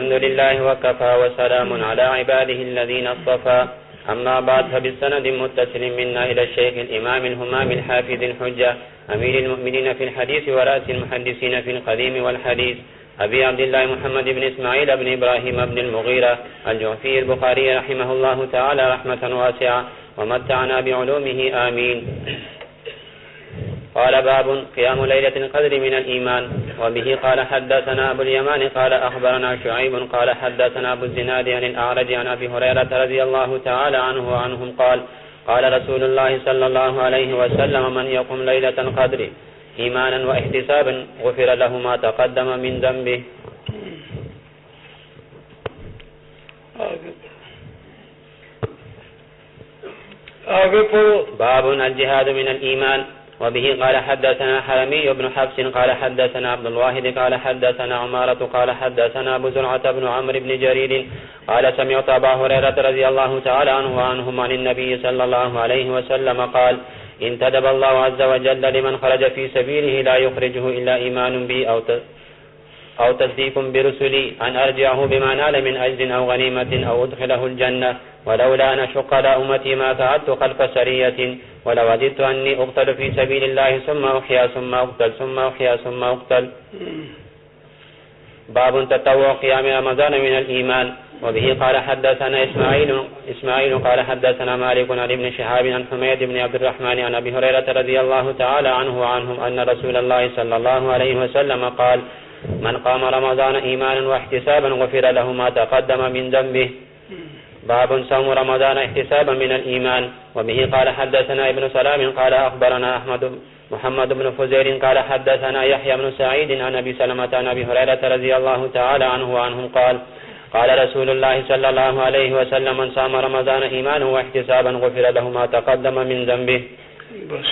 الحمد لله وكفى وسلام على عباده الذين اصطفى أما بعد فبالسند متصل منا إلى الشيخ الإمام الهمام الحافظ الحجة أمير المؤمنين في الحديث ورأس المحدثين في القديم والحديث أبي عبد الله محمد بن إسماعيل بن إبراهيم بن المغيرة الجعفي البخاري رحمه الله تعالى رحمة واسعة ومتعنا بعلومه آمين. قال باب قيام ليلة القدر من الإيمان. وبه قال حدثنا أبو اليمان قال أخبرنا شعيب قال حدثنا أبو الزناد عن الأعرج عن أبي هريرة رضي الله تعالى عنه وعنهم قال قال رسول الله صلى الله عليه وسلم من يقم ليلة القدر إيمانا واحتسابا غفر له ما تقدم من ذنبه. باب الجهاد من الإيمان. وبه قال حدثنا حرمي بن حفص قال حدثنا عبد الواحد قال حدثنا عمارة قال حدثنا أبو زرعة بن عمرو بن جرير قال سمعت أبا هريرة رضي الله تعالى عنه وعنهم عن النبي صلى الله عليه وسلم قال انتدب الله عز وجل لمن خرج في سبيله لا يخرجه إلا إيمان بي أو تصديق برسلي أن أرجعه بما نال من أجر أو غنيمة أو أدخله الجنة ولولا أن أشق على أمتي ما فعلت خلف سرية ولو وجدت أني أقتل في سبيل الله ثم أحيا ثم أقتل ثم أحيا ثم أقتل. باب تطوع قيام رمضان من الإيمان. وبه قال حدثنا إسماعيل قال حدثنا مالك عن ابن شهاب عن حميد بن عبد الرحمن عن أبي هريرة رضي الله تعالى عنه وعنهم أن رسول الله صلى الله عليه وسلم قال من قام رمضان إيمانا واحتسابا غفر له ما تقدم من ذنبه. باب صوم رمضان احتسابا من الإيمان. وبه قال حدثنا ابن سلام قال أخبرنا محمد بن فزير قال حدثنا يحيى بن سعيد عن أبي سلمة عن أبي هريرة رضي الله تعالى عنه وعنهم قال قال رسول الله صلى الله عليه وسلم من صام رمضان إيمانا واحتسابا غفر له ما تقدم من ذنبه. بس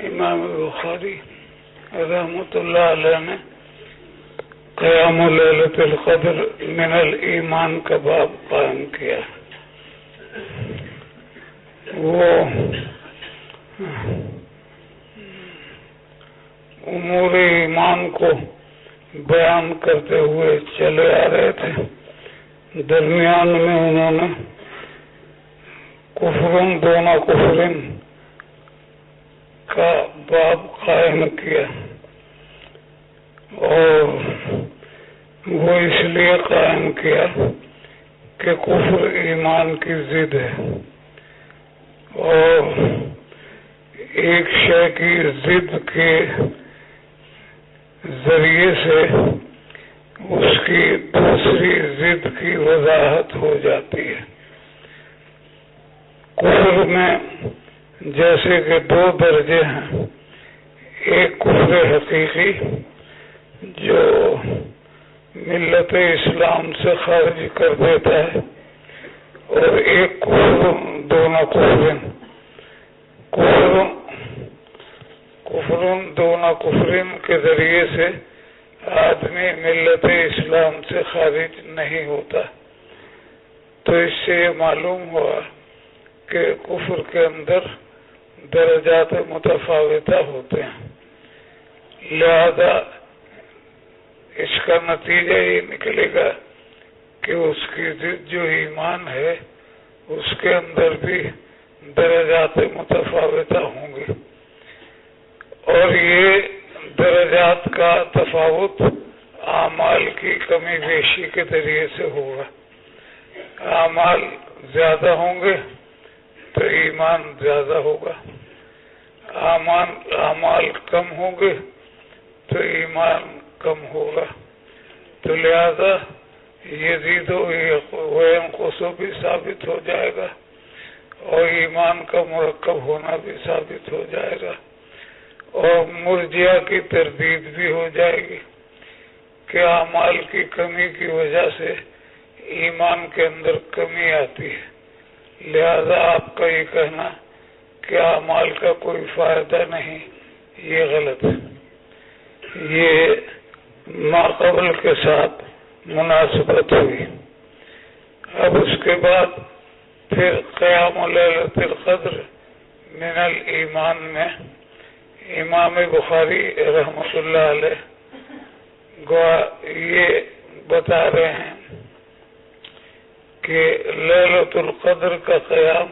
امام بخاری رحمت اللہ علیہ نے قیام لیلۃ القدر من الایمان کا باب قائم کیا. وہ امور ایمان کو بیان کرتے ہوئے چلے آ رہے تھے. درمیان میں انہوں نے کفرن دون کفرن کا باب قائم کیا اور وہ اس لیے قائم کیا کہ کفر ایمان کی ضد ہے اور ایک شے کی ضد کے ذریعے سے اس کی دوسری ضد کی وضاحت ہو جاتی ہے. کفر میں جیسے کہ دو درجے ہیں، ایک کفر حقیقی جو ملت اسلام سے خارج کر دیتا ہے اور ایک کفر دونوں کفرن دونوں کفرن کے ذریعے سے آدمی ملت اسلام سے خارج نہیں ہوتا. تو اس سے یہ معلوم ہوا کہ کفر کے اندر درجات متفاوتہ ہوتے ہیں. لہذا اس کا نتیجہ یہ نکلے گا کہ اس کی ضد جو ایمان ہے اس کے اندر بھی درجات متفاوتہ ہوں گے اور یہ درجات کا تفاوت اعمال کی کمی بیشی کے ذریعے سے ہوگا. اعمال زیادہ ہوں گے تو ایمان زیادہ ہوگا، اعمال کم ہوں گے تو ایمان کم ہوگا. تو لہذا یزید و ینقص بھی ثابت ہو جائے گا اور ایمان کا مرکب ہونا بھی ثابت ہو جائے گا اور مرجئہ کی تردید بھی ہو جائے گی کہ اعمال کی کمی کی وجہ سے ایمان کے اندر کمی آتی ہے. لہذا آپ کا یہ کہنا کہ اعمال کا کوئی فائدہ نہیں یہ غلط ہے. یہ ماقبل کے ساتھ مناسبت ہوئی. اب اس کے بعد پھر قیام لیلۃ القدر من الایمان میں امام بخاری رحمۃ اللہ علیہ یہ بتا رہے ہیں کہ لیلۃ القدر کا قیام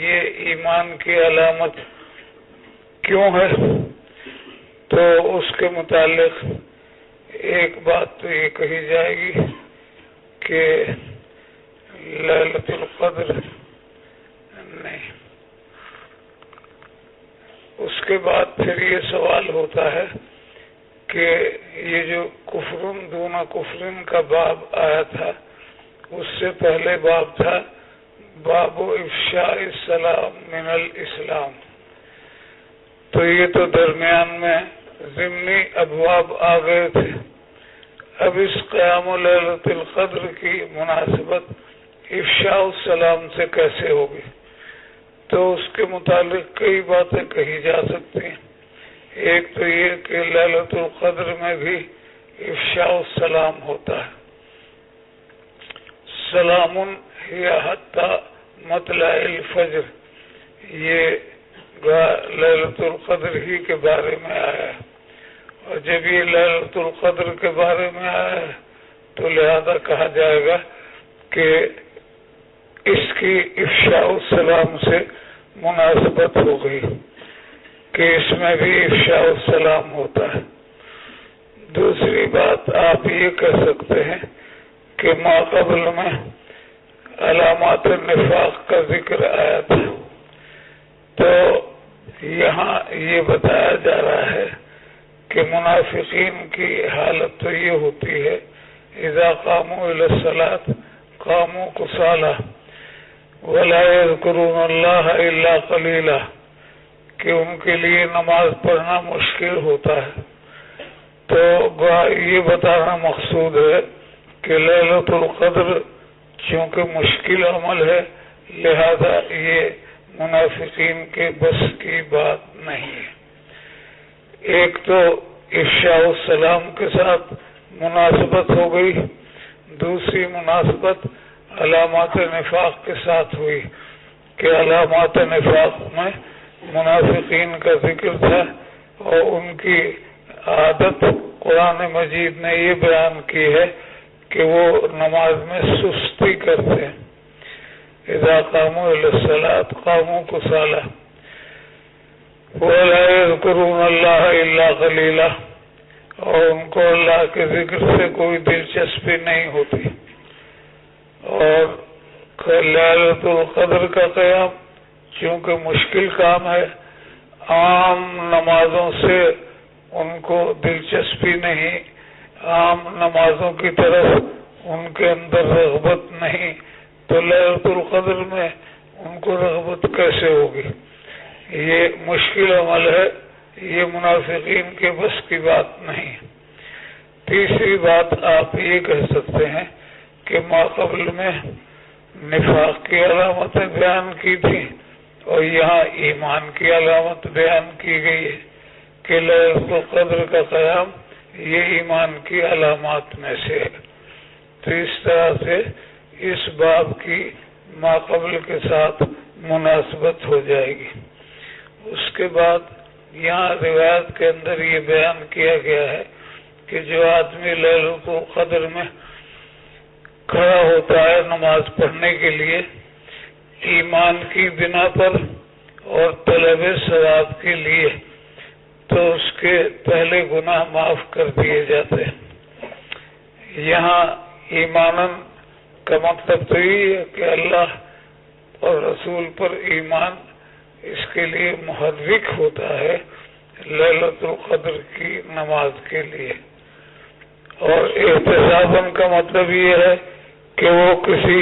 یہ ایمان کی علامت کیوں ہے؟ تو اس کے متعلق ایک بات تو یہ کہی جائے گی کہ لیلۃ القدر نہیں، اس کے بعد پھر یہ سوال ہوتا ہے کہ یہ جو کفرن دون کفرن کا باب آیا تھا، اس سے پہلے باب تھا باب افشاء السلام من الاسلام، تو یہ تو درمیان میں ضمنی ابواب آ گئے تھے۔ اب اس قیام لیلۃ القدر کی مناسبت افشاء السلام سے کیسے ہوگی؟ تو اس کے متعلق کئی باتیں کہی جا سکتی ہیں۔ ایک تو یہ کہ لیلۃ القدر میں بھی افشاء السلام ہوتا ہے، سلام ہی حتی مطلع الفجر، یہ لیلۃ القدر ہی کے بارے میں آیا ہے، اور جب یہ لیلۃ القدر کے بارے میں آیا ہے تو لہذا کہا جائے گا کہ اس کی افشاء السلام سے مناسبت ہو گئی کہ اس میں بھی افشاء السلام ہوتا ہے۔ دوسری بات آپ یہ کہہ سکتے ہیں کہ ما قبل میں علامات النفاق کا ذکر آیا تھا، تو یہاں یہ بتایا جا رہا ہے کہ منافقین کی حالت تو یہ ہوتی ہے اذا قاموا الی الصلاۃ قاموا کسالى ولا یذکرون اللہ الا قلیلا، کہ ان کے لیے نماز پڑھنا مشکل ہوتا ہے۔ تو یہ بتانا مقصود ہے کہ لیلۃ القدر چونکہ مشکل عمل ہے، لہذا یہ منافقین کے بس کی بات نہیں ہے۔ ایک تو افشاء السلام کے ساتھ مناسبت ہو گئی، دوسری مناسبت علامات نفاق کے ساتھ ہوئی کہ علامات نفاق میں منافقین کا ذکر تھا، اور ان کی عادت قرآن مجید نے یہ بیان کی ہے کہ وہ نماز میں سستی کرتے ہیں، اذا قاموا الی الصلاۃ قاموا کسالى ولا یذکرون اللہ الا قلیلا، اور ان کو اللہ کے ذکر سے کوئی دلچسپی نہیں ہوتی۔ اور لیلۃ القدر کا قیام چونکہ مشکل کام ہے، عام نمازوں سے ان کو دلچسپی نہیں، عام نمازوں کی طرف ان کے اندر رغبت نہیں، تو لیلۃ القدر میں ان کو رغبت کیسے ہوگی؟ یہ مشکل عمل ہے، یہ منافقین کے بس کی بات نہیں۔ تیسری بات آپ یہ کہہ سکتے ہیں کہ ما قبل میں نفاق کی علامتیں بیان کی تھیں، اور یہاں ایمان کی علامت بیان کی گئی ہے کہ لیلۃ القدر کا قیام یہ ایمان کی علامات میں سے ہے۔ تو اس طرح سے اس باب کی ما قبل کے ساتھ مناسبت ہو جائے گی۔ اس کے بعد یہاں روایت کے اندر یہ بیان کیا گیا ہے کہ جو آدمی لیلۃ القدر میں کھڑا ہوتا ہے نماز پڑھنے کے لیے ایمان کی بنا پر اور طلب ثواب کے لیے، تو اس کے پہلے گناہ معاف کر دیے جاتے ہیں۔ یہاں ایماناً کا مطلب تو یہ ہے کہ اللہ اور رسول پر ایمان اس کے لیے محرک ہوتا ہے لیلۃ القدر کی نماز کے لیے، اور احتساباً کا مطلب یہ ہے کہ وہ کسی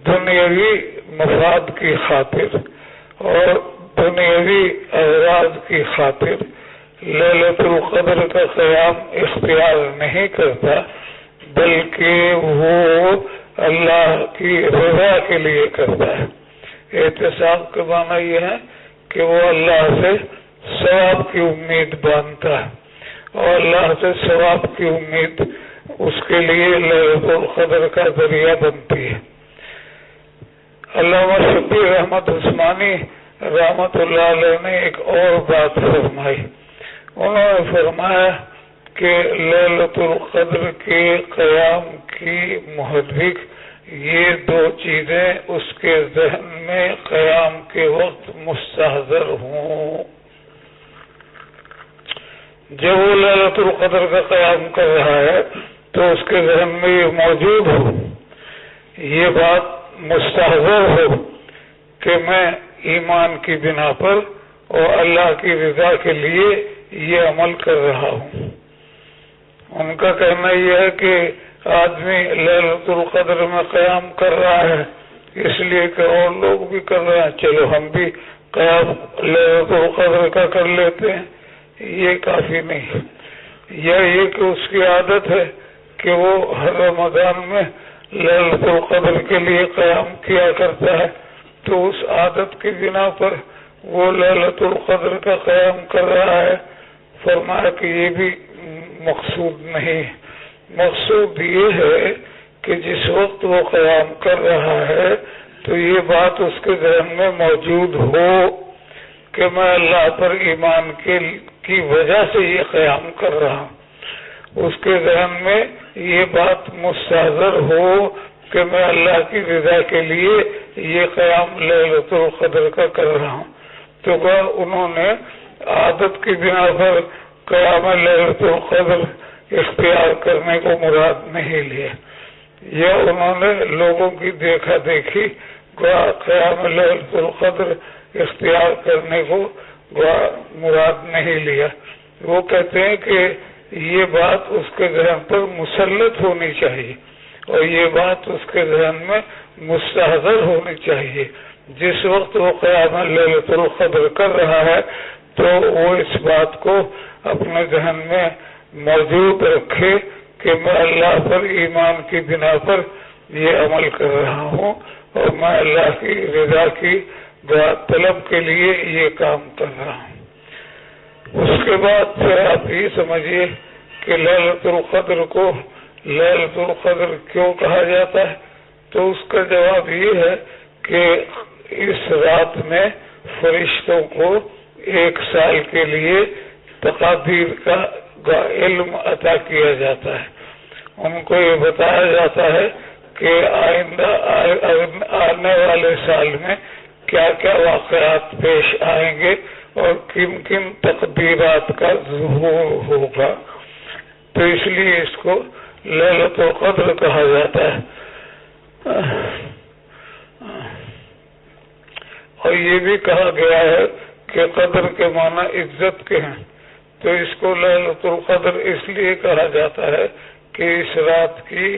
دنیاوی مفاد کی خاطر اور دنیاوی اغراض کی خاطر لیلۃ القدر کا قیام اختیار نہیں کرتا، بلکہ وہ اللہ کی رضا کے لیے کرتا ہے۔ احتساب کا معنی یہ ہے کہ وہ اللہ سے ثواب کی امید باندھتا ہے، اور اللہ سے ثواب کی امید اس کے لیے لیلۃ القدر کا ذریعہ بنتی ہے۔ علامہ شبیر احمد عثمانی رحمت اللہ علیہ نے ایک اور بات فرمائی، انہوں نے فرمایا کہ لیلۃ القدر کے قیام کی محرک یہ دو چیزیں اس کے ذہن میں قیام کے وقت مستحضر ہوں. جب وہ لیلۃ القدر کا قیام کر رہا ہے تو اس کے ذہن میں یہ موجود ہو، یہ بات مستحضر ہو کہ میں ایمان کی بنا پر اور اللہ کی رضا کے لیے یہ عمل کر رہا ہوں. ان کا کہنا یہ ہے کہ آدمی لیلۃ القدر میں قیام کر رہا ہے اس لیے کہ اور لوگ بھی کر رہے ہیں، چلو ہم بھی قیام لیلۃ القدر کا کر لیتے ہیں. یہ کافی نہیں. یا یہ کہ اس کی عادت ہے کہ وہ ہر رمضان میں لیلۃ القدر کے لیے قیام کیا کرتا ہے، تو اس عادت کی بنا پر وہ لیلۃ القدر کا قیام کر رہا ہے. فرمایا کہ یہ بھی مقصود نہیں. مقصود یہ ہے کہ جس وقت وہ قیام کر رہا ہے تو یہ بات اس کے ذہن میں موجود ہو کہ میں اللہ پر ایمان کی وجہ سے یہ قیام کر رہا ہوں. اس کے ذہن میں یہ بات مستحضر ہو کہ میں اللہ کی رضا کے لیے یہ قیام لیلۃ القدر کا کر رہا ہوں. تو انہوں نے عادت کی بنا پر قیام لیلۃ القدر اختیار کرنے کو مراد نہیں لیا، یا انہوں نے لوگوں کی دیکھا دیکھی قیام لیلۃ القدر اختیار کرنے کو مراد نہیں لیا. وہ کہتے ہیں کہ یہ بات اس کے ذہن پر مسلط ہونی چاہیے اور یہ بات اس کے ذہن میں مستحضر ہونی چاہیے. جس وقت وہ قیام لیلۃ القدر کر رہا ہے تو وہ اس بات کو اپنے ذہن میں موجود رکھے کہ میں اللہ پر ایمان کی بنا پر یہ عمل کر رہا ہوں اور میں اللہ کی رضا کی طلب کے لیے یہ کام کر رہا ہوں. اس کے بعد پھر آپ یہ سمجھیے کہ لیلۃ القدر کو لیلۃ القدر کیوں کہا جاتا ہے. تو اس کا جواب یہ ہے کہ اس رات میں فرشتوں کو 1 سال کے لیے تقادیر کا علم عطا کیا جاتا ہے. ان کو یہ بتایا جاتا ہے کہ آئندہ آنے والے سال میں کیا کیا واقعات پیش آئیں گے اور کن کن تقدیرات کا ظہور ہوگا. تو اس لیے اس کو لیلۃ القدر کہا جاتا ہے. اور یہ بھی کہا گیا ہے کہ قدر کے معنی عزت کے ہیں. تو اس کو لیلۃ القدر اس لیے کہا جاتا ہے کہ اس رات کی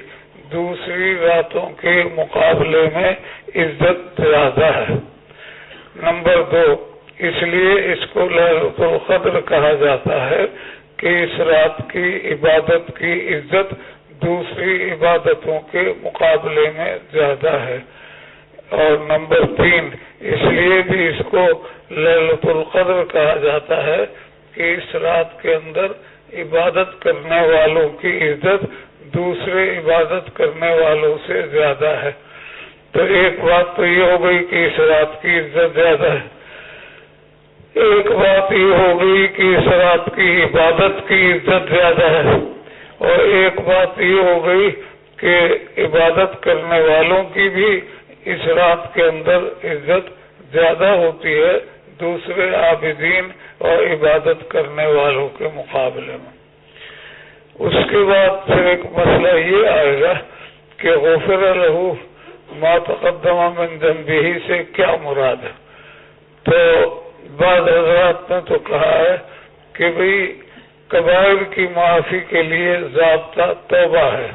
دوسری راتوں کے مقابلے میں عزت زیادہ ہے. نمبر 2، اس لیے اس کو لیلۃ القدر کہا جاتا ہے کہ اس رات کی عبادت کی عزت دوسری عبادتوں کے مقابلے میں زیادہ ہے. اور نمبر 3، اس لیے بھی اس کو لیلۃ القدر کہا جاتا ہے کہ اس رات کے اندر عبادت کرنے والوں کی عزت دوسرے عبادت کرنے والوں سے زیادہ ہے. تو ایک بات تو یہ ہو گئی کہ اس رات کی عزت زیادہ ہے. ایک بات یہ ہو گئی کہ اس رات کی عبادت کی عزت زیادہ ہے. اور ایک بات یہ ہو گئی کہ عبادت کرنے والوں کی بھی اس رات کے اندر عزت زیادہ ہوتی ہے دوسرے عابدین اور عبادت کرنے والوں کے مقابلے میں. اس کے بعد پھر ایک مسئلہ یہ آئے گا کہ غفر لہ ما تقدم من ذنبہ سے کیا مراد ہے. تو بعض حضرات نے تو کہا ہے کہ بھئی کبائر کی معافی کے لیے ضابطہ توبہ ہے،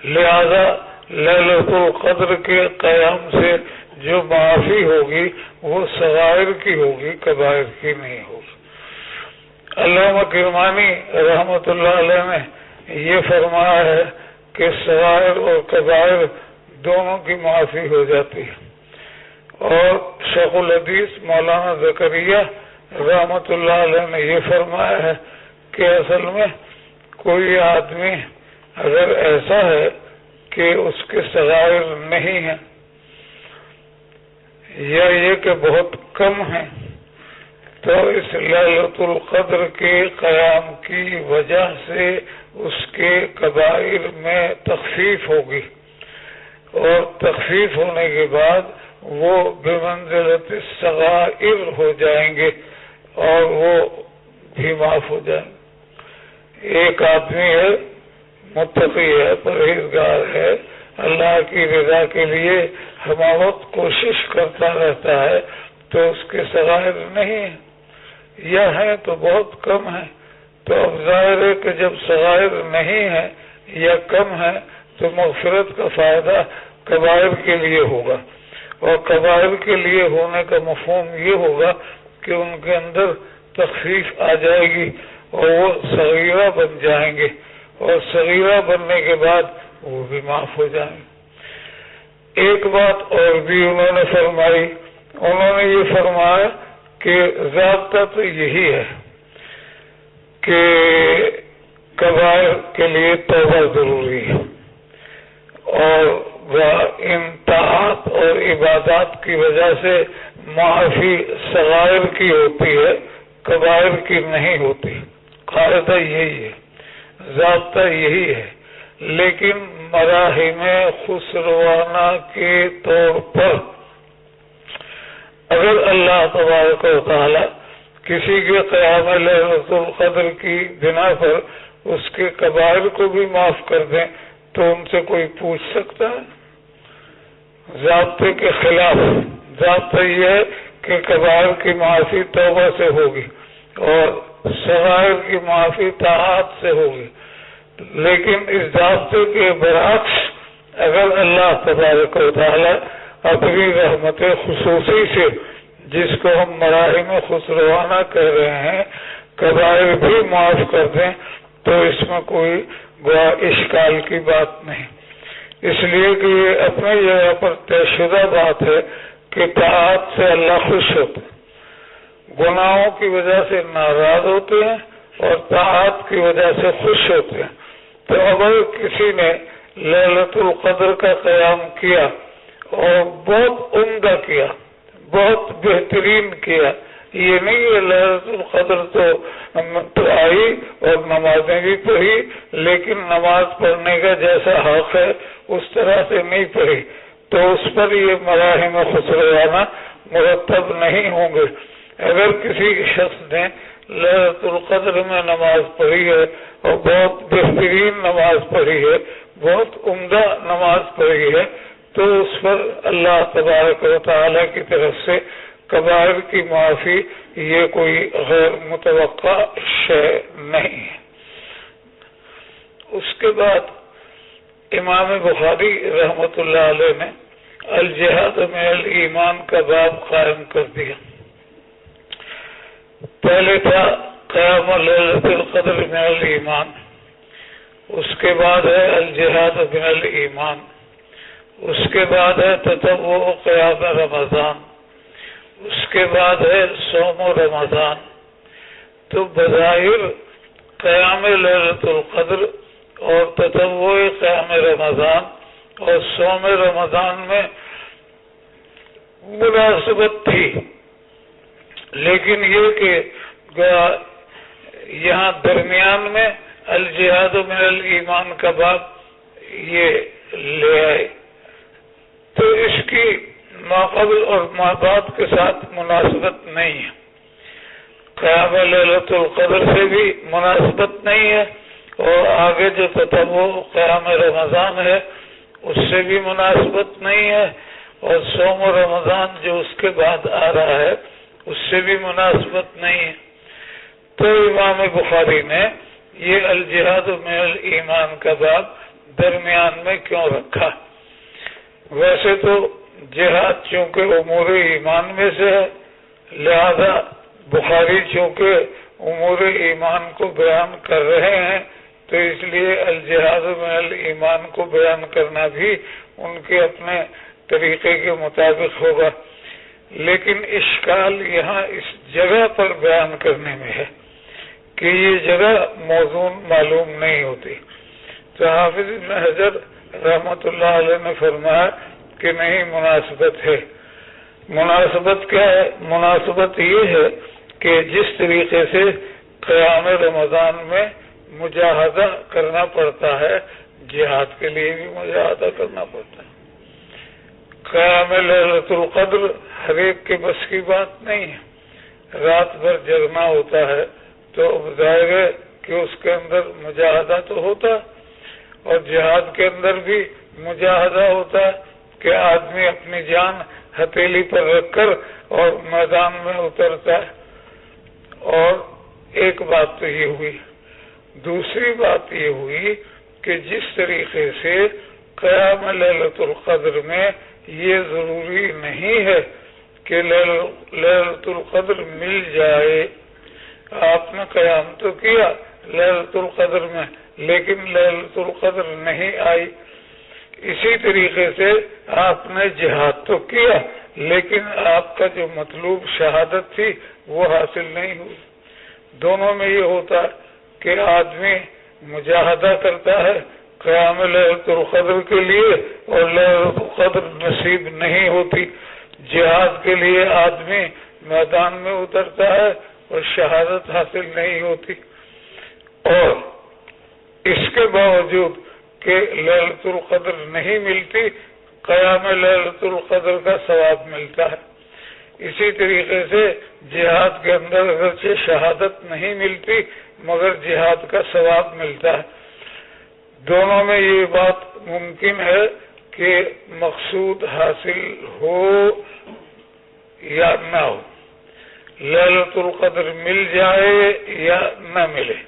لہذا لیلۃ القدر کے قیام سے جو معافی ہوگی وہ صغائر کی ہوگی، کبائر کی نہیں ہوگی. علامہ کرمانی رحمۃ اللہ علیہ نے یہ فرمایا ہے کہ صغائر اور کبائر دونوں کی معافی ہو جاتی ہے. اور شیخ الحدیث مولانا زکریا رحمۃ اللہ علیہ نے یہ فرمایا ہے کہ اصل میں کوئی آدمی اگر ایسا ہے کہ اس کے صغائر نہیں ہیں یا یہ کہ بہت کم ہیں تو اس لیلۃ القدر کے قیام کی وجہ سے اس کے کبائر میں تخفیف ہوگی، اور تخفیف ہونے کے بعد وہ بمنزلت الصغائر ہو جائیں گے اور وہ بھی معاف ہو جائیں گے۔ ایک آدمی ہے، متقی ہے، پرہیزگار ہے، اللہ کی رضا کے لیے ہم وقت کوشش کرتا رہتا ہے، تو اس کے صغائر نہیں ہیں یا ہیں تو بہت کم ہیں۔ تو اب ظاہر ہے کہ جب صغائر نہیں ہیں یا کم ہیں تو مغفرت کا فائدہ کبائر کے لیے ہوگا، اور کبائر کے لیے ہونے کا مفہوم یہ ہوگا کہ ان کے اندر تخفیف آ جائے گی اور وہ صغیرہ بن جائیں گے، اور صغیرہ بننے کے بعد وہ بھی معاف ہو جائیں گے۔ ایک بات اور بھی انہوں نے فرمائی، انہوں نے یہ فرمایا کہ ضابطہ تو یہی ہے کہ کبائر کے لیے توبہ ضروری ہے، اور ان طاعات اور عبادات کی وجہ سے معافی صغائر کی ہوتی ہے، کبائر کی نہیں ہوتی۔ قاعدہ یہی ہے، ضابطہ یہی ہے، لیکن مراحم خسروانہ کے طور پر اگر اللہ تبارک و تعالی کسی کے قیام لیلۃ القدر کی بنا پر اس کے کبائر کو بھی معاف کر دیں تو ان سے کوئی پوچھ سکتا ہے؟ ضابطے کے خلاف ضابطہ یہ ہے کہ کبائر کی معافی توبہ سے ہوگی اور صغائر کی معافی طاعات سے ہوگی، لیکن اس ضابطے کے برعکس اگر اللہ تبارک و تعالی اپنی رحمت خصوصی سے، جس کو ہم مراحم خسروانہ کہہ رہے ہیں، کبائر بھی معاف کر دیں تو اس میں کوئی اشکال کی بات نہیں، اس لیے کہ یہ اپنی جگہ پر طے شدہ بات ہے کہ طاعات سے اللہ خوش ہوتے ہیں، گناہوں کی وجہ سے ناراض ہوتے ہیں اور طاعات کی وجہ سے خوش ہوتے ہیں۔ تو اگر کسی نے لیلۃ القدر کا قیام کیا اور بہت عمدہ کیا، بہت بہترین کیا، یہ نہیں ہے لیلۃ القدر تو آئی اور نمازیں بھی پڑھی، لیکن نماز پڑھنے کا جیسا حق ہے اس طرح سے نہیں پڑھی، تو اس پر یہ مراحم خسروانہ مرتب نہیں ہوں گے۔ اگر کسی شخص نے لیلۃ القدر میں نماز پڑھی ہے اور بہت بہترین نماز پڑھی ہے، بہت عمدہ نماز پڑھی ہے، تو اس پر اللہ تبارک و تعالی کی طرف سے کبائر کی معافی یہ کوئی غیر متوقع شے نہیں ہے۔ اس کے بعد امام بخاری رحمۃ اللہ علیہ نے الجہاد من الایمان کا باب قائم کر دیا۔ پہلے تھا قیام لیلۃ القدر من الایمان، اس کے بعد ہے الجہاد من الایمان، اس کے بعد ہے تطوع قیام رمضان، اس کے بعد ہے صوم رمضان۔ تو بظاہر قیام لیلۃ القدر اور تطوع قیام رمضان اور صوم رمضان میں مناسبت تھی، لیکن یہ کہ یہاں درمیان میں الجہاد من الایمان کا باب یہ لے آئے، تو اس کی ماقبل اور مابعد کے ساتھ مناسبت نہیں ہے۔ قیام لیلۃ القدر سے بھی مناسبت نہیں ہے، اور آگے جو تطوع قیام رمضان ہے اس سے بھی مناسبت نہیں ہے، اور صوم رمضان جو اس کے بعد آ رہا ہے اس سے بھی مناسبت نہیں ہے۔ تو امام بخاری نے یہ الجہاد من الایمان کا باب درمیان میں کیوں رکھا؟ ویسے تو جہاد چونکہ امور ایمان میں سے ہے، لہذا بخاری چونکہ امور ایمان کو بیان کر رہے ہیں تو اس لیے الجہاد من الایمان کو بیان کرنا بھی ان کے اپنے طریقے کے مطابق ہوگا، لیکن اشکال یہاں اس جگہ پر بیان کرنے میں ہے کہ یہ جگہ موزون معلوم نہیں ہوتی۔ تو حافظ ابن حجر رحمۃ اللہ علیہ نے فرمایا کہ نہیں، مناسبت ہے۔ مناسبت کیا ہے؟ مناسبت یہ ہے کہ جس طریقے سے قیام رمضان میں مجاہدہ کرنا پڑتا ہے، جہاد کے لیے بھی مجاہدہ کرنا پڑتا ہے۔ قیام لیلۃ القدر ہر ایک کے بس کی بات نہیں ہے، رات بھر جگنا ہوتا ہے تو ظاہر ہے کہ اس کے اندر مجاہدہ تو ہوتا ہے، اور جہاد کے اندر بھی مجاہدہ ہوتا ہے کہ آدمی اپنی جان ہتھیلی پر رکھ کر اور میدان میں اترتا ہے۔ اور ایک بات تو یہ ہوئی، دوسری بات یہ ہوئی کہ جس طریقے سے قیام لیلۃ القدر میں یہ ضروری نہیں ہے کہ لیلۃ القدر مل جائے، آپ نے قیام تو کیا لیلۃ القدر میں لیکن لیلۃ القدر نہیں آئی، اسی طریقے سے آپ نے جہاد تو کیا لیکن آپ کا جو مطلوب شہادت تھی وہ حاصل نہیں ہوئی۔ دونوں میں یہ ہوتا ہے کہ آدمی مجاہدہ کرتا ہے قیام لیلۃ القدر کے لیے اور لیلۃ القدر نصیب نہیں ہوتی، جہاد کے لیے آدمی میدان میں اترتا ہے اور شہادت حاصل نہیں ہوتی، اور اس کے باوجود کہ لیلۃ القدر نہیں ملتی، قیام لیلۃ القدر کا ثواب ملتا ہے۔ اسی طریقے سے جہاد کے اندر اگرچہ شہادت نہیں ملتی مگر جہاد کا ثواب ملتا ہے۔ دونوں میں یہ بات ممکن ہے کہ مقصود حاصل ہو یا نہ ہو، لیلۃ القدر مل جائے یا نہ ملے،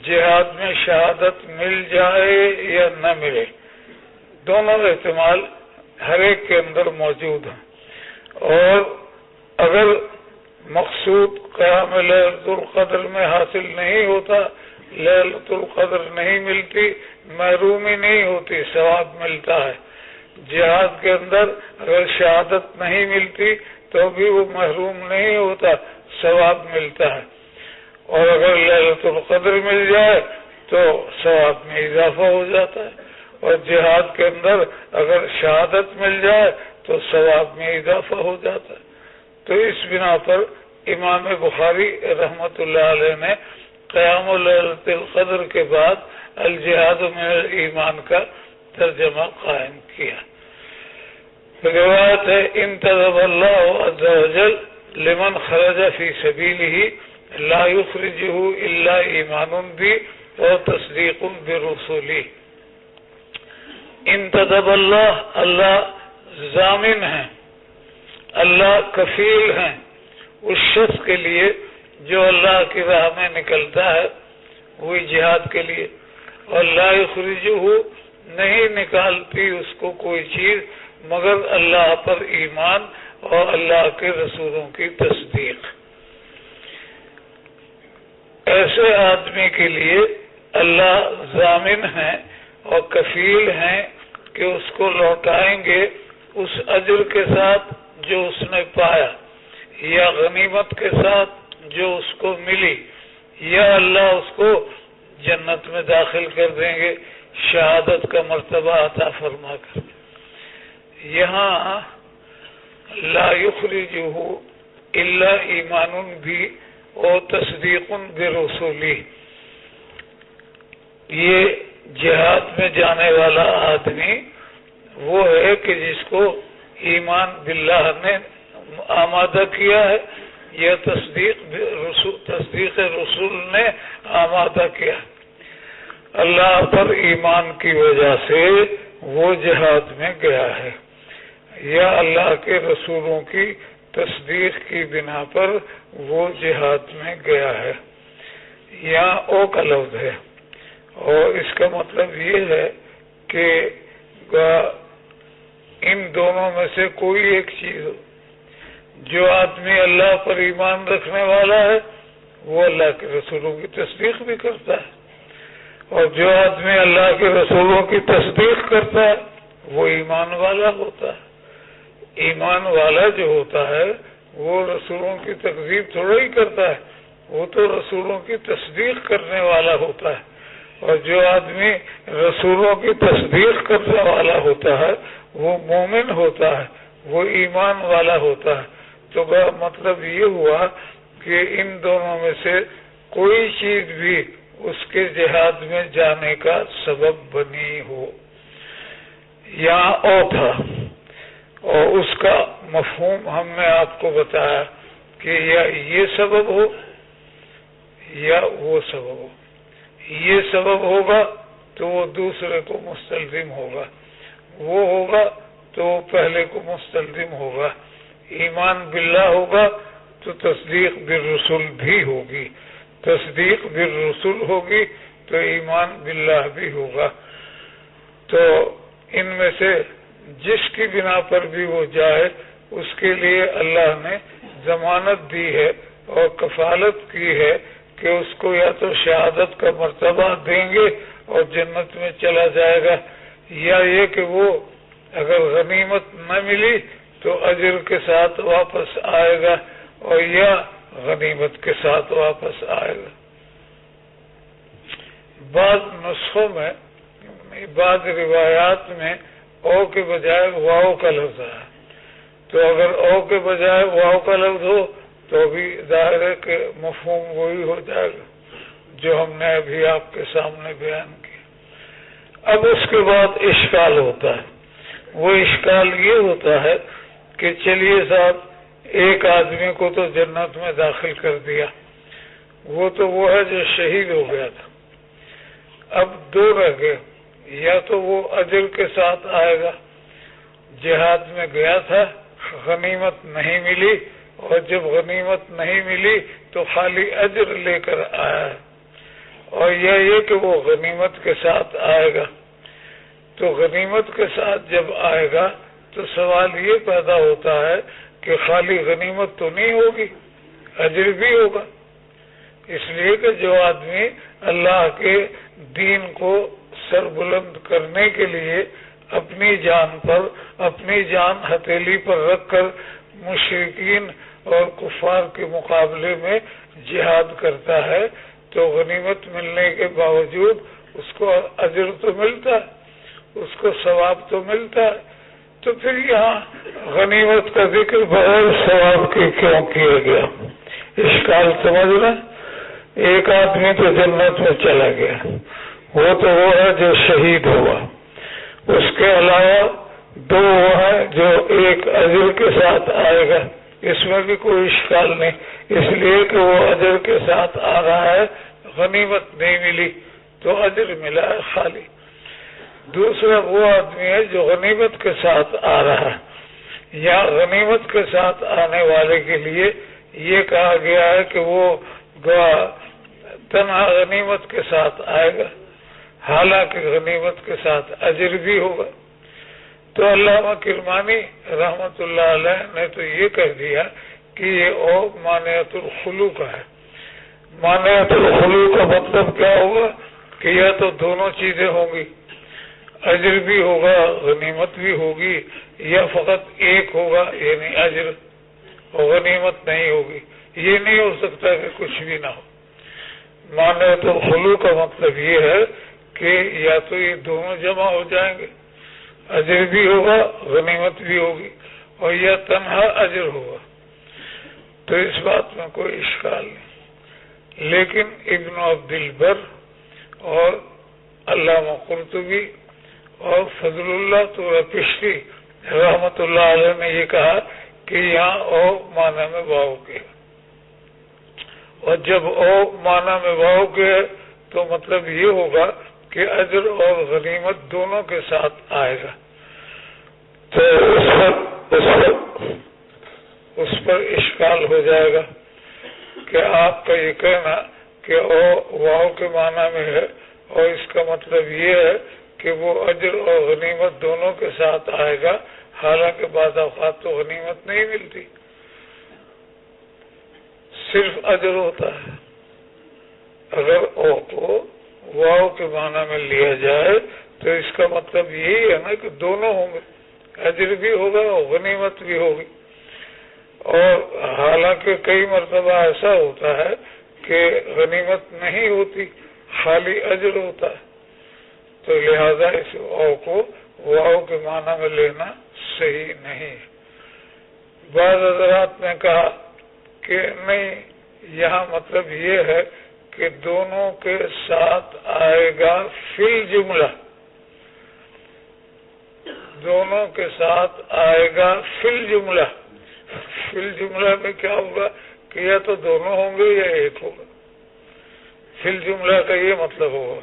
جہاد میں شہادت مل جائے یا نہ ملے، دونوں احتمال ہر ایک کے اندر موجود ہیں۔ اور اگر مقصود قیام لیلۃ القدر میں حاصل نہیں ہوتا، لیلۃ القدر نہیں ملتی، محرومی نہیں ہوتی، ثواب ملتا ہے۔ جہاد کے اندر اگر شہادت نہیں ملتی تو بھی وہ محروم نہیں ہوتا، ثواب ملتا ہے، اور اگر لیلۃ القدر مل جائے تو ثواب میں اضافہ ہو جاتا ہے، اور جہاد کے اندر اگر شہادت مل جائے تو ثواب میں اضافہ ہو جاتا ہے۔ تو اس بنا پر امام بخاری رحمت اللہ علیہ نے قیام لیلۃ القدر کے بعد الجہاد من الایمان کا ترجمہ قائم کیا۔ روایت ہے انتدب اللہ عز وجل لمن خرج فی سبیلہ لا یخرجہ الا ایمان بی و تصدیق برسولہ۔ انتدب اللہ، اللہ ضامن ہے، اللہ کفیل ہیں اس شخص کے لیے جو اللہ کی راہ میں نکلتا ہے وہی جہاد کے لیے، اور لا یخرجہ نہیں نکالتی اس کو کوئی چیز مگر اللہ پر ایمان اور اللہ کے رسولوں کی تصدیق۔ ایسے آدمی کے لیے اللہ ضامن ہیں اور کفیل ہیں کہ اس کو لوٹائیں گے اس اجر کے ساتھ جو اس نے پایا، یا غنیمت کے ساتھ جو اس کو ملی، یا اللہ اس کو جنت میں داخل کر دیں گے شہادت کا مرتبہ عطا فرما کر۔ یہاں لا یخرجہ الا ایمان بھی اور تصدیق برسولہ، یہ جہاد میں جانے والا آدمی وہ ہے کہ جس کو ایمان باللہ نے آمادہ کیا ہے یا تصدیق رسول نے آمادہ کیا، اللہ پر ایمان کی وجہ سے وہ جہاد میں گیا ہے، یا اللہ کے رسولوں کی تصدیق کی بنا پر وہ جہاد میں گیا ہے۔ یہاں او کا لفظ ہے، اور اس کا مطلب یہ ہے کہ ان دونوں میں سے کوئی ایک چیز ہو۔ جو آدمی اللہ پر ایمان رکھنے والا ہے وہ اللہ کے رسولوں کی تصدیق بھی کرتا ہے، اور جو آدمی اللہ کے رسولوں کی تصدیق کرتا ہے وہ ایمان والا ہوتا ہے۔ ایمان والا جو ہوتا ہے وہ رسولوں کی تکذیب تھوڑا ہی کرتا ہے، وہ تو رسولوں کی تصدیق کرنے والا ہوتا ہے، اور جو آدمی رسولوں کی تصدیق کرنے والا ہوتا ہے وہ مومن ہوتا ہے، وہ ایمان والا ہوتا ہے۔ تو مطلب یہ ہوا کہ ان دونوں میں سے کوئی چیز بھی اس کے جہاد میں جانے کا سبب بنی ہو. یہاں او تھا اور اس کا مفہوم ہم نے آپ کو بتایا کہ یا یہ سبب ہو یا وہ سبب ہو. یہ سبب ہوگا تو وہ دوسرے کو مستلزم ہوگا، وہ ہوگا تو وہ پہلے کو مستلزم ہوگا. ایمان باللہ ہوگا تو تصدیق بالرسل بھی ہوگی، تصدیق بالرسل ہوگی تو ایمان باللہ بھی ہوگا. تو ان میں سے جس کی بنا پر بھی وہ جائے اس کے لیے اللہ نے ضمانت دی ہے اور کفالت کی ہے کہ اس کو یا تو شہادت کا مرتبہ دیں گے اور جنت میں چلا جائے گا، یا یہ کہ وہ اگر غنیمت نہ ملی تو اجر کے ساتھ واپس آئے گا اور یا غنیمت کے ساتھ واپس آئے گا. بعض نسخوں میں بعض روایات میں او کے بجائے واؤ کا لفظ ہے، تو اگر او کے بجائے واؤ کا لفظ ہو تو بھی ظاہر ہے کہ مفہوم وہی ہو جائے گا جو ہم نے ابھی آپ کے سامنے بیان کیا. اب اس کے بعد اشکال ہوتا ہے. وہ اشکال یہ ہوتا ہے کہ چلیے صاحب ایک آدمی کو تو جنت میں داخل کر دیا، وہ تو وہ ہے جو شہید ہو گیا تھا. اب دو رہ گئے، یا تو وہ اجر کے ساتھ آئے گا، جہاد میں گیا تھا غنیمت نہیں ملی اور جب غنیمت نہیں ملی تو خالی اجر لے کر آیا ہے، اور یہ کہ وہ غنیمت کے ساتھ آئے گا. تو غنیمت کے ساتھ جب آئے گا تو سوال یہ پیدا ہوتا ہے کہ خالی غنیمت تو نہیں ہوگی، اجر بھی ہوگا. اس لیے کہ جو آدمی اللہ کے دین کو سربلند کرنے کے لیے اپنی جان پر، اپنی جان ہتھیلی پر رکھ کر مشرکین اور کفار کے مقابلے میں جہاد کرتا ہے تو غنیمت ملنے کے باوجود اس کو اجر تو ملتا ہے، اس کو ثواب تو ملتا ہے. تو پھر یہاں غنیمت کا ذکر بغیر ثواب کے کیوں کیا گیا؟ اشکال سمجھنا. ایک آدمی تو جنت میں چلا گیا، وہ تو وہ ہے جو شہید ہوا. اس کے علاوہ دو وہ ہیں جو ایک اجر کے ساتھ آئے گا، اس میں بھی کوئی اشکال نہیں، اس لیے کہ وہ اجر کے ساتھ آ رہا ہے، غنیمت نہیں ملی تو اجر ملا ہے خالی. دوسرا وہ آدمی ہے جو غنیمت کے ساتھ آ رہا ہے، یا غنیمت کے ساتھ آنے والے کے لیے یہ کہا گیا ہے کہ وہ تنہا غنیمت کے ساتھ آئے گا، حالانکہ غنیمت کے ساتھ اجر بھی ہوگا. تو علامہ کرمانی رحمت اللہ علیہ نے تو یہ کہہ دیا کہ یہ او مانعۃ الخلو کا ہے. مانعۃ الخلو کا مطلب کیا ہوگا کہ یا تو دونوں چیزیں ہوں گی، اجر بھی ہوگا غنیمت بھی ہوگی، یا فقط ایک ہوگا یعنی اجر اور غنیمت نہیں ہوگی. یہ نہیں ہو سکتا کہ کچھ بھی نہ ہو. مانعۃ الخلو کا مطلب یہ ہے کہ یا تو یہ دونوں جمع ہو جائیں گے، اجر بھی ہوگا غنیمت بھی ہوگی، اور یا تنہا اجر ہوگا. تو اس بات میں کوئی اشکال نہیں. لیکن ابن عبد البر اور علامہ قرطبی اور فضل اللہ تورپشتی رحمت اللہ علیہ نے یہ کہا کہ یہاں او معنی میں واو کے، اور جب او معنی میں واو کے تو مطلب یہ ہوگا کہ اجر اور غنیمت دونوں کے ساتھ آئے گا. تو اس پر اشکال ہو جائے گا کہ آپ کا یہ کہنا کہ او واو کے معنی میں ہے اور اس کا مطلب یہ ہے کہ وہ اجر اور غنیمت دونوں کے ساتھ آئے گا، حالانکہ بعض اوقات تو غنیمت نہیں ملتی، صرف اجر ہوتا ہے. اگر او کو واو کے معنی میں لیا جائے تو اس کا مطلب یہی ہے نا کہ دونوں ہوں گے، اجر بھی ہوگا اور غنیمت بھی ہوگی. اور حالانکہ کئی مرتبہ ایسا ہوتا ہے کہ غنیمت نہیں ہوتی، خالی اجر ہوتا ہے. تو لہذا اس او کو واو کے معنی میں لینا صحیح نہیں. بعض حضرات نے کہا کہ نہیں، یہاں مطلب یہ ہے کہ دونوں کے ساتھ آئے گا فی الجملہ، دونوں کے ساتھ آئے گا فی الجملہ۔ فی الجملہ میں کیا ہوگا کہ یا تو دونوں ہوں گے یا ایک ہوگا۔ فی الجملہ کا یہ مطلب ہوگا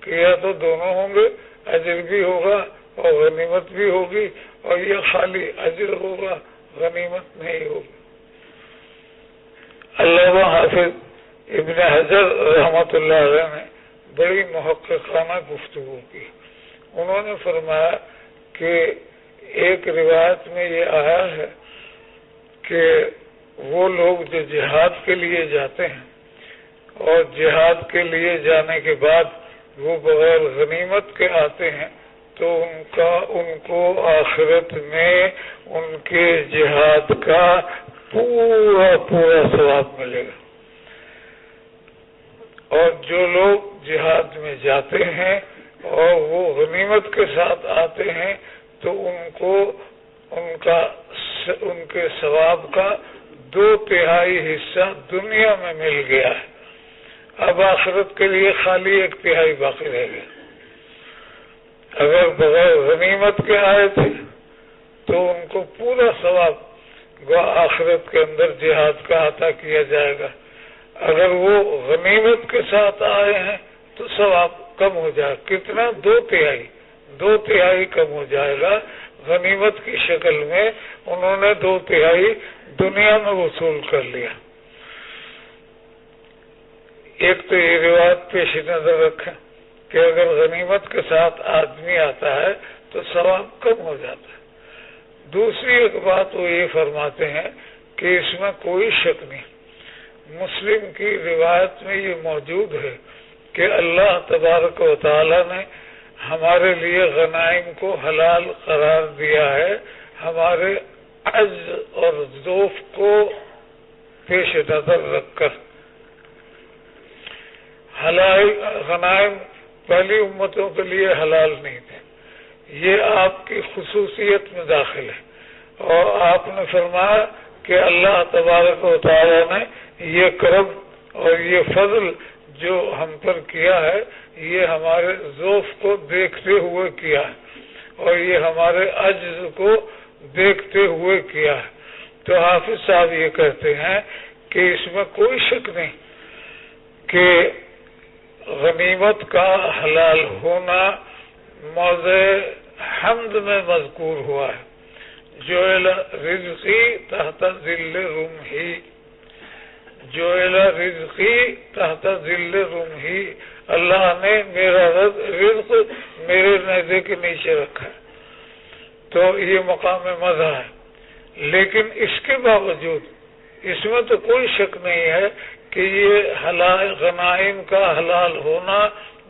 کہ یا تو دونوں ہوں گے، اجر بھی ہوگا اور غنیمت بھی ہوگی، اور یہ خالی اجر ہوگا غنیمت نہیں ہوگی۔ علامہ حافظ ابن حجر رحمۃ اللہ علیہ نے بڑی محققانہ گفتگو کی۔ انہوں نے فرمایا کہ ایک روایت میں یہ آیا ہے کہ وہ لوگ جو جہاد کے لیے جاتے ہیں اور جہاد کے لیے جانے کے بعد وہ بغیر غنیمت کے آتے ہیں تو ان کو آخرت میں ان کے جہاد کا پورا ثواب ملے گا، اور جو لوگ جہاد میں جاتے ہیں اور وہ غنیمت کے ساتھ آتے ہیں تو ان کو ان کے ثواب کا 2/3 حصہ دنیا میں مل گیا ہے۔ اب آخرت کے لیے خالی 1/3 باقی رہ گیا۔ اگر بغیر غنیمت کے آئے تھے تو ان کو پورا ثواب آخرت کے اندر جہاد کا عطا کیا جائے گا۔ اگر وہ غنیمت کے ساتھ آئے ہیں تو ثواب کم ہو جائے گا۔ کتنا؟ 2/3 کم ہو جائے گا۔ غنیمت کی شکل میں انہوں نے 2/3 دنیا میں وصول کر لیا۔ ایک تو یہ روایت پیش نظر رکھیں کہ اگر غنیمت کے ساتھ آدمی آتا ہے تو ثواب کم ہو جاتا ہے۔ دوسری ایک بات وہ یہ فرماتے ہیں کہ اس میں کوئی شک نہیں، مسلم کی روایت میں یہ موجود ہے کہ اللہ تبارک و تعالی نے ہمارے لیے غنائم کو حلال قرار دیا ہے، ہمارے عجز اور ضعف کو پیش نظر رکھ کر۔ غنائم پہلی امتوں کے لیے حلال نہیں تھے، یہ آپ کی خصوصیت میں داخل ہے، اور آپ نے فرمایا کہ اللہ تبارک و تعالی نے یہ کرم اور یہ فضل جو ہم پر کیا ہے یہ ہمارے ضعف کو دیکھتے ہوئے کیا ہے اور یہ ہمارے عجز کو دیکھتے ہوئے کیا ہے۔ تو حافظ صاحب یہ کہتے ہیں کہ اس میں کوئی شک نہیں کہ غنیمت کا حلال ہونا موضع حمد میں مذکور ہوا ہے۔ جعل رزقی تحت ظل رمحی، جعل رزقی تحت ظل رمحی، اللہ نے میرا رزق میرے نیزے کے نیچے رکھا ہے۔ تو یہ مقام مدح ہے، لیکن اس کے باوجود اس میں تو کوئی شک نہیں ہے کہ یہ حلال غنائم کا حلال ہونا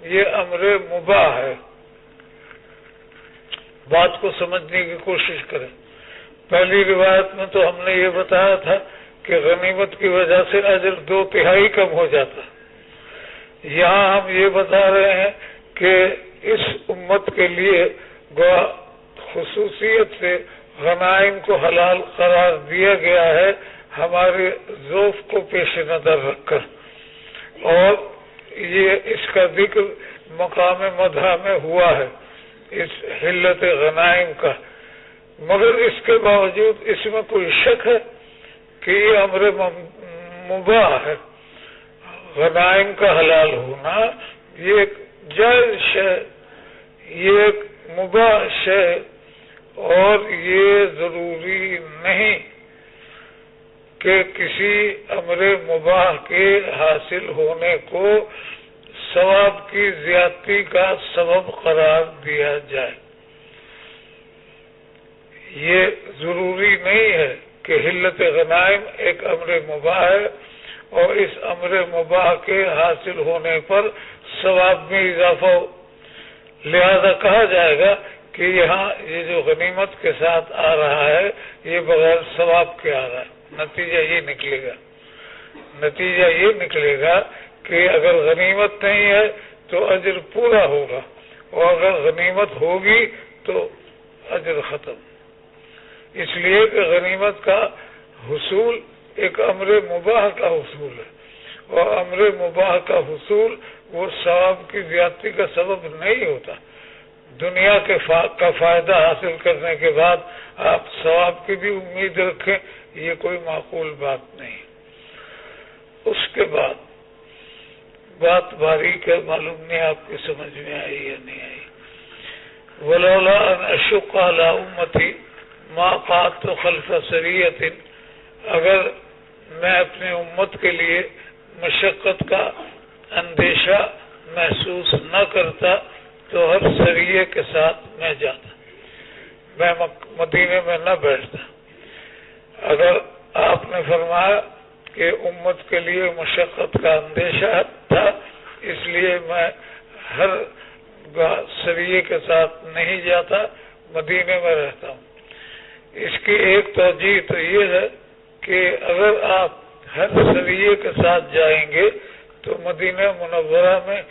یہ امر مباح ہے۔ بات کو سمجھنے کی کوشش کریں۔ پہلی روایت میں تو ہم نے یہ بتایا تھا کہ غنیمت کی وجہ سے اجر 2/3 کم ہو جاتا، یہاں ہم یہ بتا رہے ہیں کہ اس امت کے لیے خصوصیت سے غنائم کو حلال قرار دیا گیا ہے ہمارے ضعف کو پیش نظر رکھ کر، اور یہ اس کا ذکر مقام مدح میں ہوا ہے اس حلت غنائم کا، مگر اس کے باوجود اس میں کوئی شک ہے کہ یہ امر مباح ہے۔ غنائم کا حلال ہونا یہ ایک جائز شے، یہ ایک مباح شے، اور یہ ضروری نہیں کہ کسی امر مباح کے حاصل ہونے کو ثواب کی زیادتی کا سبب قرار دیا جائے۔ یہ ضروری نہیں ہے کہ حلت غنائم ایک امر مباح ہے اور اس امر مباح کے حاصل ہونے پر ثواب میں اضافہ ہو، لہذا کہا جائے گا کہ یہاں یہ جو غنیمت کے ساتھ آ رہا ہے یہ بغیر ثواب کے آ رہا ہے۔ نتیجہ یہ نکلے گا کہ اگر غنیمت نہیں ہے تو اجر پورا ہوگا، اور اگر غنیمت ہوگی تو اجر ختم، اس لیے کہ غنیمت کا حصول ایک امر مباح کا حصول ہے۔ اور امر مباح کا حصول وہ ثواب کی زیادتی کا سبب نہیں ہوتا. دنیا کا فائدہ حاصل کرنے کے بعد آپ ثواب کی بھی امید رکھیں، یہ کوئی معقول بات نہیں. اس کے بعد بات باریک ہے، معلوم نہیں آپ کی سمجھ میں آئی یا نہیں آئی. ولولا ان اشق علی امتی ما قعدت خلف سریۃ، اگر میں اپنی امت کے لیے مشقت کا اندیشہ محسوس نہ کرتا تو ہر سریے کے ساتھ میں جاتا، میں مدینے میں نہ بیٹھتا. اگر آپ نے فرمایا کہ امت کے لیے مشقت کا اندیشہ تھا اس لیے میں ہر سریے کے ساتھ نہیں جاتا، مدینے میں رہتا ہوں. اس کی ایک توجہ تو یہ ہے کہ اگر آپ ہر سریے کے ساتھ جائیں گے تو مدینہ منورہ میں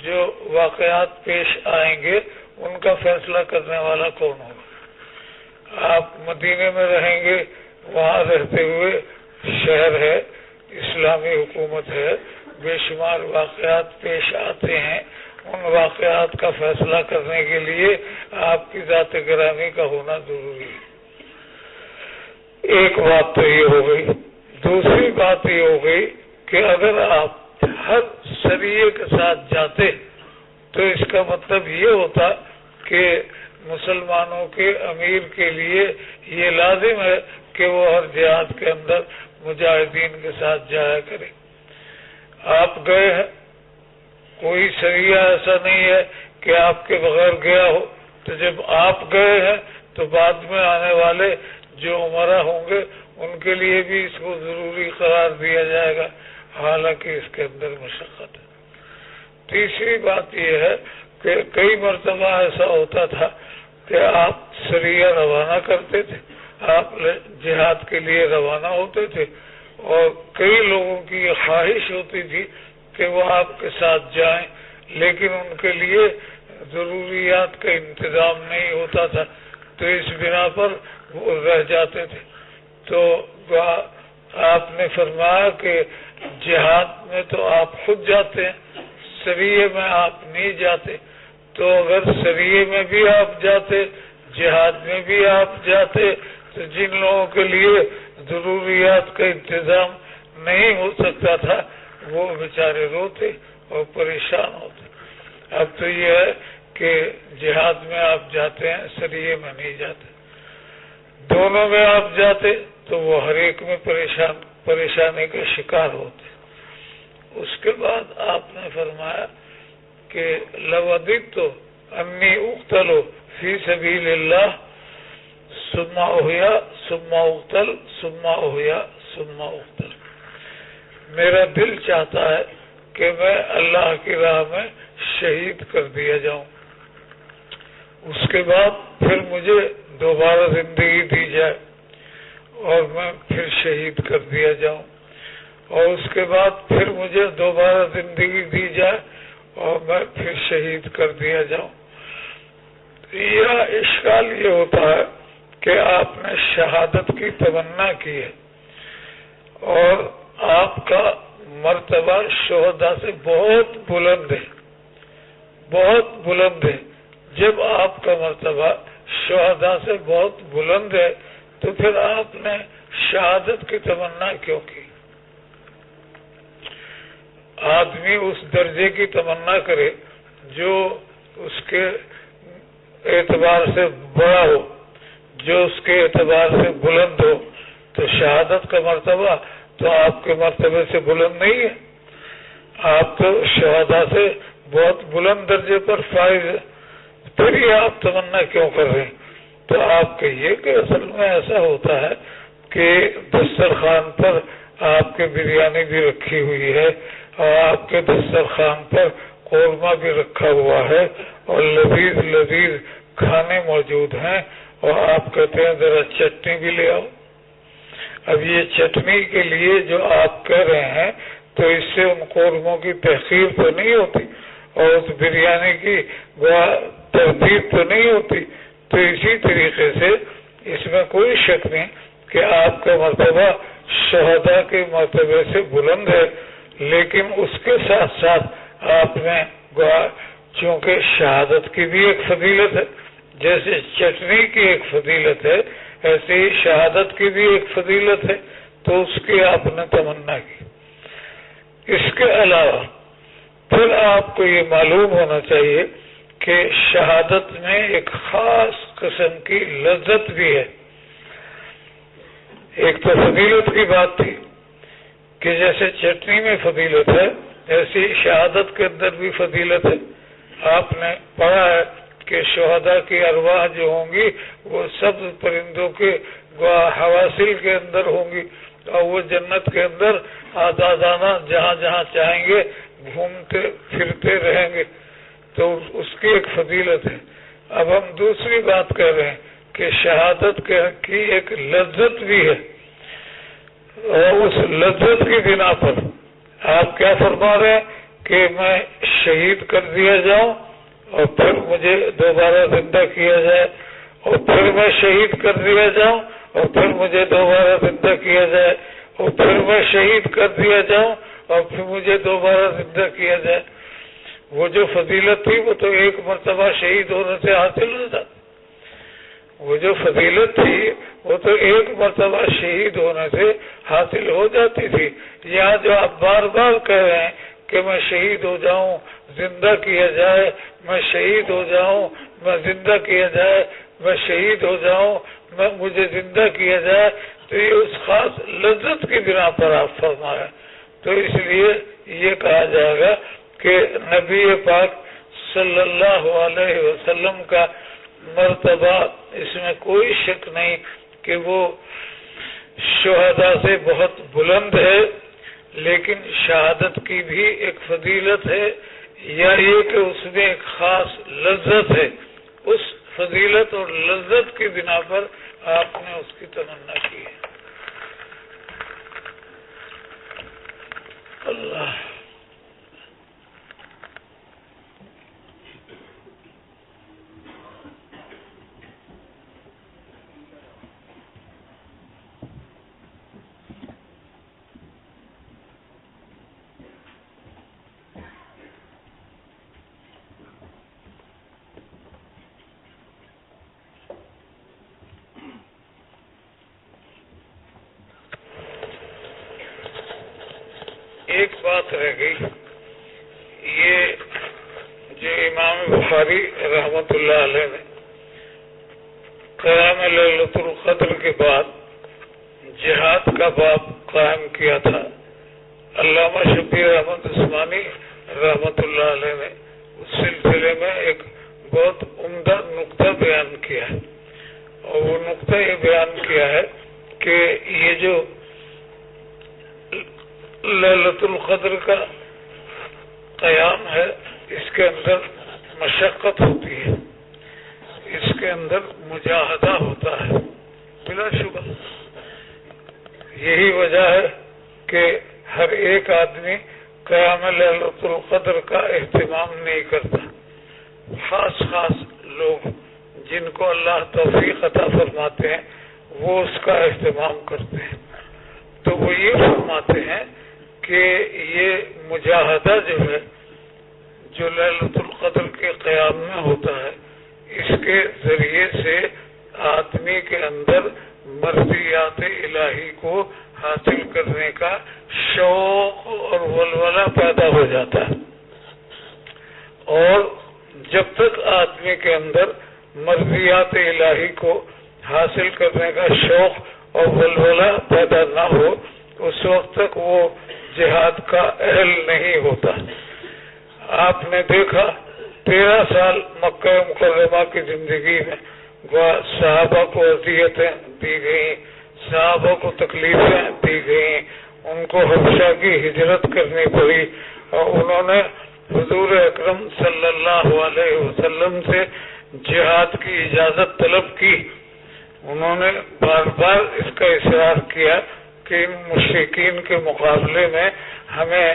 جو واقعات پیش آئیں گے ان کا فیصلہ کرنے والا کون ہوگا؟ آپ مدینے میں رہیں گے، وہاں رہتے ہوئے شہر ہے، اسلامی حکومت ہے، بے شمار واقعات پیش آتے ہیں، ان واقعات کا فیصلہ کرنے کے لیے آپ کی ذات گرامی کا ہونا ضروری ہے. ایک بات تو یہ ہو گئی. دوسری بات یہ ہو گئی کہ اگر آپ ہر سریے کے ساتھ جاتے تو اس کا مطلب یہ ہوتا کہ مسلمانوں کے امیر کے لیے یہ لازم ہے کہ وہ ہر جہاد کے اندر مجاہدین کے ساتھ جایا کرے. آپ گئے ہیں، کوئی سریہ ایسا نہیں ہے کہ آپ کے بغیر گیا ہو، تو جب آپ گئے ہیں تو بعد میں آنے والے جو عمرہ ہوں گے ان کے لیے بھی اس کو ضروری قرار دیا جائے گا، حالانکہ اس کے اندر مشقت ہے. تیسری بات یہ ہے کہ کئی مرتبہ ایسا ہوتا تھا کہ آپ سریہ روانہ کرتے تھے، آپ جہاد کے لیے روانہ ہوتے تھے، اور کئی لوگوں کی یہ خواہش ہوتی تھی کہ وہ آپ کے ساتھ جائیں، لیکن ان کے لیے ضروریات کا انتظام نہیں ہوتا تھا، تو اس بنا پر وہ رہ جاتے تھے. تو آپ نے فرمایا کہ جہاد میں تو آپ خود جاتے ہیں، سریے میں آپ نہیں جاتے. تو اگر سریے میں بھی آپ جاتے، جہاد میں بھی آپ جاتے، تو جن لوگوں کے لیے ضروریات کا انتظام نہیں ہو سکتا تھا وہ بیچارے روتے اور پریشان ہوتے. اب تو یہ ہے کہ جہاد میں آپ جاتے ہیں، سریے میں نہیں جاتے. دونوں میں آپ جاتے تو وہ ہر ایک میں پریشانی کا شکار ہوتے. اس کے بعد آپ نے فرمایا کہ لوددت انی اقتل فی سبیل اللہ ثم احیا ثم اقتل ثم احیا ثم اقتل. میرا دل چاہتا ہے کہ میں اللہ کی راہ میں شہید کر دیا جاؤں، اس کے بعد پھر مجھے دوبارہ زندگی دی جائے اور میں پھر شہید کر دیا جاؤں، اور اس کے بعد پھر مجھے دوبارہ زندگی دی جائے اور میں پھر شہید کر دیا جاؤں. یہ اشکال یہ ہوتا ہے کہ آپ نے شہادت کی تمنا کی ہے اور آپ کا مرتبہ شہداء سے بہت بلند ہے، بہت بلند ہے. جب آپ کا مرتبہ شہداء سے بہت بلند ہے تو پھر آپ نے شہادت کی تمنا کیوں کی؟ آدمی اس درجے کی تمنا کرے جو اس کے اعتبار سے بڑا ہو، جو اس کے اعتبار سے بلند ہو. تو شہادت کا مرتبہ تو آپ کے مرتبے سے بلند نہیں ہے، آپ تو شہداء سے بہت بلند درجے پر فائز ہے، پھر یہ آپ تمنا کیوں کر رہے ہیں؟ تو آپ کہیے کہ اصل میں ایسا ہوتا ہے کہ دسترخوان پر آپ کے بریانی بھی رکھی ہوئی ہے اور آپ کے دسترخوان پر قورمہ بھی رکھا ہوا ہے اور لذیذ لذیذ کھانے موجود ہیں، اور آپ کہتے ہیں ذرا چٹنی بھی لے آؤ. اب یہ چٹنی کے لیے جو آپ کہہ رہے ہیں تو اس سے ان قورموں کی تحقیر تو نہیں ہوتی اور اس بریانی کی تردید تو نہیں ہوتی. تو اسی طریقے سے اس میں کوئی شک نہیں کہ آپ کا مرتبہ شہداء کے مرتبے سے بلند ہے، لیکن اس کے ساتھ ساتھ آپ نے چونکہ شہادت کی بھی ایک فضیلت ہے، جیسے چٹنی کی ایک فضیلت ہے ایسے ہی شہادت کی بھی ایک فضیلت ہے، تو اس کی آپ نے تمنا کی۔ اس کے علاوہ پھر آپ کو یہ معلوم ہونا چاہیے کہ شہادت میں ایک خاص قسم کی لذت بھی ہے۔ ایک تو فضیلت کی بات تھی کہ جیسے چٹنی میں فضیلت ہے ایسی شہادت کے اندر بھی فضیلت ہے۔ آپ نے پڑھا ہے کہ شہداء کی ارواح جو ہوں گی وہ سب پرندوں کے حواسل کے اندر ہوں گی، اور وہ جنت کے اندر آزادانہ جہاں جہاں چاہیں گے گھومتے پھرتے رہیں گے، تو اس کی ایک فضیلت ہے۔ اب ہم دوسری بات کر رہے ہیں کہ شہادت کی ایک لذت بھی ہے، اور اس لذت کی بنا پر آپ کیا فرما رہے ہیں کہ میں شہید کر دیا جاؤں اور پھر مجھے دوبارہ زندہ کیا جائے، اور پھر میں شہید کر دیا جاؤں اور پھر مجھے دوبارہ زندہ کیا جائے، اور پھر میں شہید کر دیا جاؤں اور پھر مجھے دوبارہ زندہ کیا جائے۔ وہ جو فضیلت تھی وہ تو ایک مرتبہ شہید ہونے سے حاصل ہو جاتی، وہ جو فضیلت تھی وہ تو ایک مرتبہ شہید ہونے سے حاصل ہو جاتی تھی۔ یہاں جو آپ بار بار کہہ رہے ہیں کہ میں شہید ہو جاؤں زندہ کیا جائے، میں شہید ہو جاؤں میں زندہ کیا جائے، میں شہید ہو جاؤں میں مجھے زندہ کیا جائے، تو یہ اس خاص لذت کی بنا پر آپ فرمائیں، تو اس لیے یہ کہا جائے گا کہ نبی پاک صلی اللہ علیہ وسلم کا مرتبہ اس میں کوئی شک نہیں کہ وہ شہداء سے بہت بلند ہے، لیکن شہادت کی بھی ایک فضیلت ہے، یا یہ کہ اس میں ایک خاص لذت ہے۔ اس فضیلت اور لذت کی بنا پر آپ نے اس کی تمنا کی ہے۔ اللہ ایک بات رہ گئی، یہ جو امام بخاری رحمت اللہ علیہ نے قیام لیلۃ القدر کے بعد جہاد کا باب قائم کیا تھا، علامہ شبیر احمد عثمانی رحمت اللہ علیہ نے اس سلسلے میں ایک بہت عمدہ نقطہ بیان کیا ہے، اور وہ نقطہ یہ بیان کیا ہے کہ یہ جو لیلۃ القدر کا قیام ہے اس کے اندر مشقت ہوتی ہے، اس کے اندر مجاہدہ ہوتا ہے بلا شبہ۔ یہی وجہ ہے کہ ہر ایک آدمی قیام لیلۃ القدر کا اہتمام نہیں کرتا، خاص خاص لوگ جن کو اللہ توفیق عطا فرماتے ہیں وہ اس کا اہتمام کرتے ہیں، تو وہ یہ فرماتے ہیں کہ یہ مجاہدہ جو ہے جو لیلۃ القدر کے قیام میں ہوتا ہے، اس کے ذریعے سے آدمی کے اندر مرضیات الہی کو حاصل کرنے کا شوق اور ولولہ پیدا ہو جاتا ہے، اور جب تک آدمی کے اندر مرضیات الہی کو حاصل کرنے کا شوق اور ولولہ پیدا نہ ہو اس وقت تک وہ جہاد کا اہل نہیں ہوتا۔ آپ نے دیکھا 13 سال مکہ مکرمہ کی زندگی میں صحابہ کو اذیتیں دی گئیں، صحابہ کو تکلیفیں دی گئیں، ان کو حبشہ کی ہجرت کرنی پڑی، اور انہوں نے حضور اکرم صلی اللہ علیہ وسلم سے جہاد کی اجازت طلب کی۔ انہوں نے بار بار اس کا اصرار کیا کہ ان مشرکین کے مقابلے میں ہمیں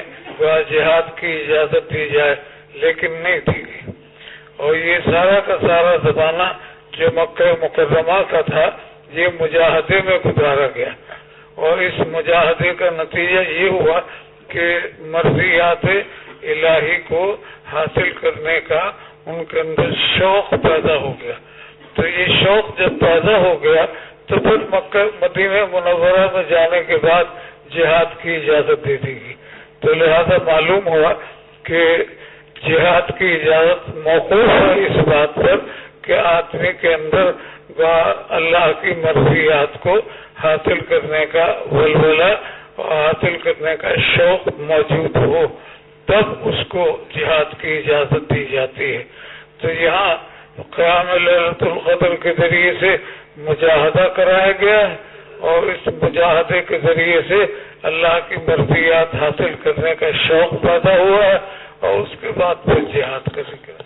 جہاد کی اجازت دی جائے، لیکن نہیں دی گئی، اور یہ سارا کا سارا زمانہ جو مکہ مکرمہ کا تھا یہ مجاہدے میں گزارا گیا، اور اس مجاہدے کا نتیجہ یہ ہوا کہ مرضیات الہی کو حاصل کرنے کا ان کے اندر شوق پیدا ہو گیا. تو یہ شوق جب پیدا ہو گیا تو پھر مکہ مدینہ منورہ میں جانے کے بعد جہاد کی اجازت دے دی گئی. تو لہذا معلوم ہوا کہ جہاد کی اجازت موقوف ہے اس بات پر کہ آدمی کے اندر اللہ کی مرضیات کو حاصل کرنے کا ولولہ اور حاصل کرنے کا شوق موجود ہو، تب اس کو جہاد کی اجازت دی جاتی ہے. تو یہاں قیام لیلۃ القدر کے ذریعے سے مجاہدہ کرایا گیا ہے اور اس مجاہدے کے ذریعے سے اللہ کی مرضیات حاصل کرنے کا شوق پیدا ہوا ہے اور اس کے بعد پھر جہاد کرے گا.